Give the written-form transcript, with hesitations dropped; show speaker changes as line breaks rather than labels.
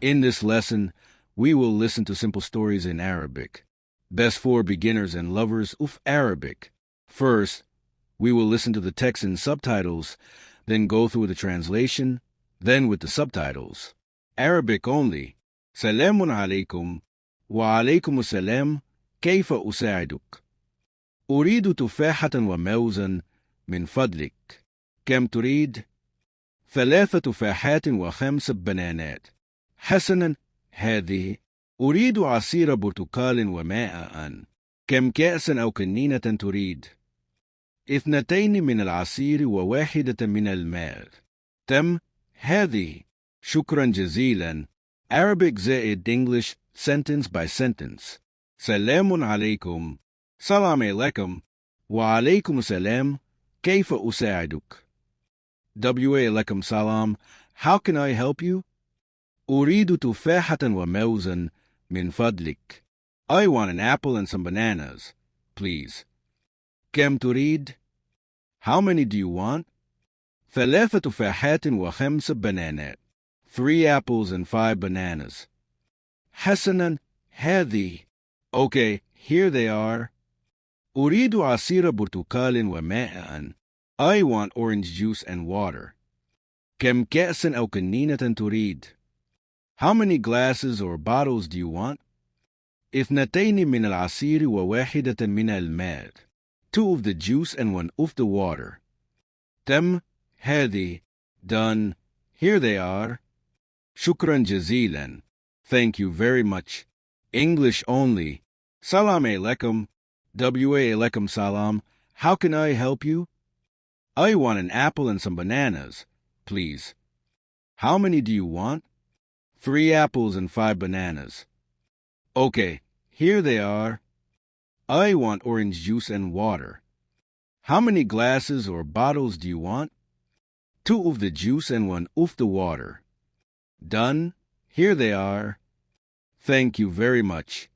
In this lesson, we will listen to simple stories in Arabic, best for beginners and lovers of Arabic. First, we will listen to the text and subtitles, then go through the translation, then with the subtitles. Arabic only. Salamun alaykum wa alaykum assalam. كيف أساعدك؟ أريد تفاحة وموزا من فضلك. كم تريد؟ 3 تفاحات و5 بنانات. حسنا، هذه. أريد عصير برتقال وماء. كم كأسا أو كنينة تريد؟ 2 من العصير و1 من الماء. تم. هذه. شكرا جزيلا. Arabic زائد English sentence by sentence. سلام عليكم. سلام عليكم. وعليكم السلام. كيف أساعدك? وعليكم salam. How can I help you? أريد تفاحة وموزا من فضلك. I want an apple and some bananas, please. كم تريد? How many do you want? 3 تفاحات و5 بنانات. 3 apples and 5 bananas. حسنا، هذه. Okay, here they are. أريد عصير برتقال وماء. I want orange juice and water. كم كأس أو كنينة تريد? How many glasses or bottles do you want? 2 من العصير و1 من الماء. 2 of the juice and 1 of the water. تم. هذه. Done. Here they are. شكرا جزيلا. Thank you very much. English only. Salam alaikum. Wa-alaikum salam. How can I help you? I want an apple and some bananas, please. How many do you want? 3 apples and 5 bananas. Okay, here they are. I want orange juice and water. How many glasses or bottles do you want? 2 of the juice and 1 of the water. Done. Here they are. Thank you very much.